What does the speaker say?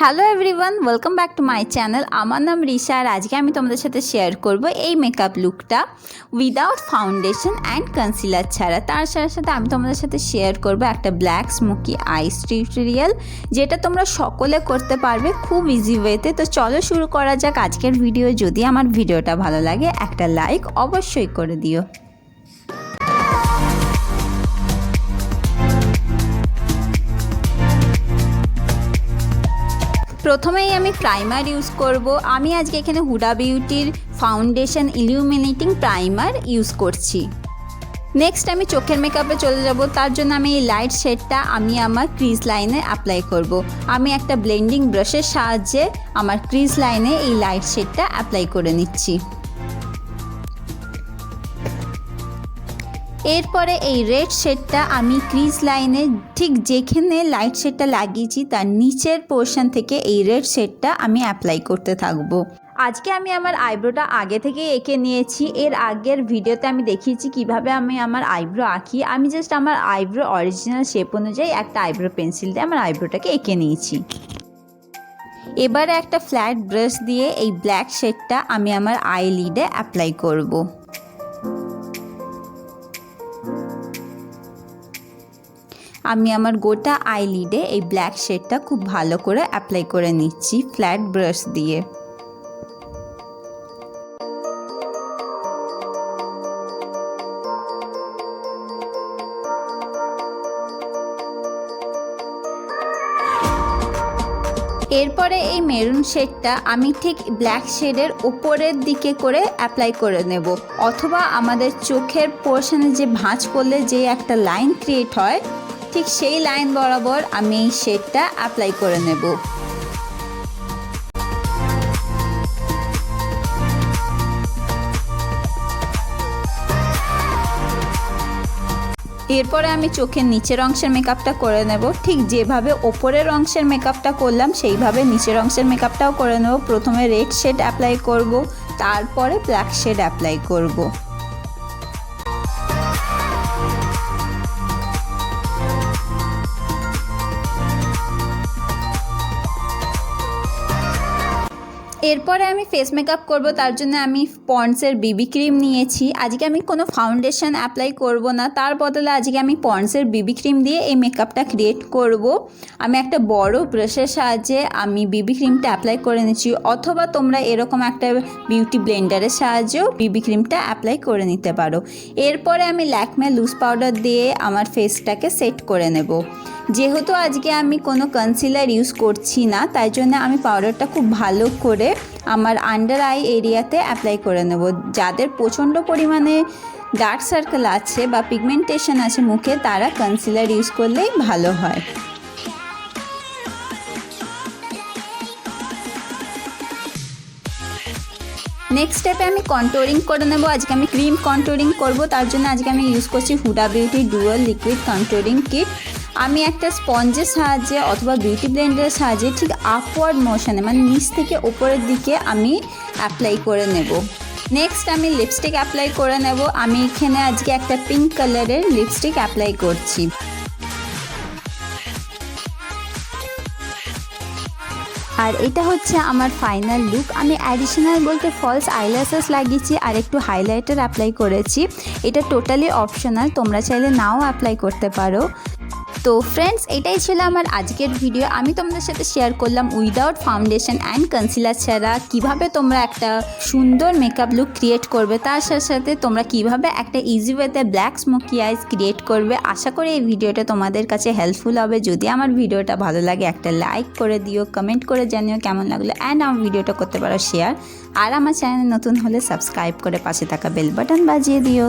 Hello everyone, welcome back to my channel. আমার নাম রিশা আর আজকে আমি তোমাদের সাথে শেয়ার করব এই মেকআপ লুকটা উইদাউট ফাউন্ডেশন অ্যান্ড কনসিলার ছাড়া। তার সাথে সাথে আমি তোমাদের সাথে শেয়ার করব একটা ব্ল্যাক স্মোকি আইস টিউটোরিয়াল, যেটা তোমরা সকলে করতে পারবে খুব ইজি ওয়েতে। তো চলো শুরু করা যাক আজকের ভিডিও। যদি আমার ভিডিওটা ভালো লাগে একটা লাইক অবশ্যই করে দিও। প্রথমেই আমি প্রাইমার ইউজ করব। আমি আজকে এখানে হুডা বিউটির ফাউন্ডেশন ইলুমিনেটিং প্রাইমার ইউজ করছি। নেক্সট আমি চোখের মেকআপে চলে যাব। তার জন্য আমি এই লাইট শেডটা আমি আমার ক্রিজ লাইনে অ্যাপ্লাই করব। আমি একটা ব্লেন্ডিং ব্রাশের সাহায্যে আমার ক্রিজ লাইনে এই লাইট শেডটা অ্যাপ্লাই করে নিচ্ছি। এরপরে এই রেড শেডটা আমি ক্রিজ লাইনে ঠিক যেখানে লাইট শেডটা লাগিয়েছি তার নিচের পোর্শন থেকে এই রেড শেডটা আমি অ্যাপ্লাই করতে থাকবো। আজকে আমি আমার আইব্রোটা আগে থেকে এঁকে নিয়েছি। এর আগের ভিডিওতে আমি দেখিয়েছি কিভাবে আমি আমার আইব্রো আঁকি। আমি জাস্ট আমার আইব্রো অরিজিনাল শেপ অনুযায়ী একটা আইব্রো পেন্সিল দিয়ে আমার আইব্রোটাকে এঁকে নিয়েছি। এবারে একটা ফ্ল্যাট ব্রাশ দিয়ে এই ব্ল্যাক শেডটা আমি আমার আইলিডে অ্যাপ্লাই করব। আমি আমার গোটা আইলিডে এই ব্ল্যাক শেডটা খুব ভালো করে অ্যাপ্লাই করে নিচ্ছি ফ্ল্যাট ব্রাশ দিয়ে। এরপরে এই মেরুন শেডটা আমি ঠিক ব্ল্যাক শেডের উপরের দিকে করে অ্যাপ্লাই করে নেব, অথবা আমাদের চোখের পোর্শনে যে ভাঁজ করলে যে একটা লাইন ক্রিয়েট হয় ঠিক সেই লাইন বরাবর আমি এই শেডটা অ্যাপ্লাই করে নেব। এরপরে আমি চোখের নিচের অংশের মেকআপটা করে নেব। ঠিক যেভাবে ওপরের অংশের মেকআপটা করলাম সেইভাবে নিচের অংশের মেকআপটাও করে নেব। প্রথমে রেড শেড অ্যাপ্লাই করব, তারপরে ব্ল্যাক শেড অ্যাপ্লাই করব। এরপরে আমি ফেস মেকআপ করব। তার জন্য আমি পন্ডসের বিবি ক্রিম নিয়েছি। আজকে আমি কোনো ফাউন্ডেশন অ্যাপ্লাই করব না, তার বদলে আজকে আমি পন্ডসের বিবি ক্রিম দিয়ে এই মেকআপটা ক্রিয়েট করব। আমি একটা বড় ব্রাশের সাহায্যে আমি বিবি ক্রিমটা অ্যাপ্লাই করে নিচ্ছি, অথবা তোমরা এরকম একটা বিউটি ব্লেন্ডারের সাহায্যেও বিবি ক্রিমটা অ্যাপ্লাই করে নিতে পারো। এরপরে আমি ল্যাকমে লুজ পাউডার দিয়ে আমার ফেসটাকে সেট করে নেব। যেহেতু আজকে আমি কোনো কনসিলার ইউজ করছি না, তাই জন্য আমি পাউডারটা খুব ভালো করে আমার আন্ডার আই এরিয়াতে অ্যাপ্লাই করে নেব। যাদের প্রচণ্ড পরিমাণে ডার্ক সার্কেল আছে বা পিগমেন্টেশন আছে মুখে, তারা কনসিলার ইউজ করলেই ভালো হয়। নেক্সট স্টেপে আমি কন্ট্রোলিং করে নেব। আজকে আমি ক্রিম কন্ট্রোলিং করব। তার জন্য আজকে আমি ইউজ করছি Hooda beauty dual liquid controlling kit. আমি একটা স্পঞ্জের সাহায্যে অথবা বিউটি ব্লেন্ডারের সাহায্যে ঠিক আপওয়ার্ড মোশনে মানে নিচ থেকে ওপরের দিকে আমি অ্যাপ্লাই করে নেব। নেক্সট আমি লিপস্টিক অ্যাপ্লাই করে নেব। আমি এখানে আজকে একটা পিঙ্ক কালারের লিপস্টিক অ্যাপ্লাই করছি। আর এটা হচ্ছে আমার ফাইনাল লুক। আমি অ্যাডিশনাল বলতে ফলস আইল্যাশেস লাগিয়েছি আর একটু হাইলাইটার অ্যাপ্লাই করেছি। এটা টোটালি অপশনাল, তোমরা চাইলে নাও অ্যাপ্লাই করতে পারো। তো ফ্রেন্ডস, এটাই ছিল আমার আজকের ভিডিও। আমি তোমাদের সাথে শেয়ার করলাম উইদাউট ফাউন্ডেশন অ্যান্ড কনসিলার ছাড়া কীভাবে তোমরা একটা সুন্দর মেকআপ লুক ক্রিয়েট করবে, তার সাথে সাথে তোমরা কীভাবে একটা ইজি ওয়েতে ব্ল্যাক স্মোকি আইস ক্রিয়েট করবে। আশা করি এই ভিডিওটা তোমাদের কাছে হেল্পফুল হবে। যদি আমার ভিডিওটা ভালো লাগে একটা লাইক করে দিও, কমেন্ট করে জানিও কেমন লাগলো, অ্যান্ড আমার ভিডিওটা করতে পারো শেয়ার। আর আমার চ্যানেল নতুন হলে সাবস্ক্রাইব করে পাশে থাকা বেল বাটন বাজিয়ে দিও।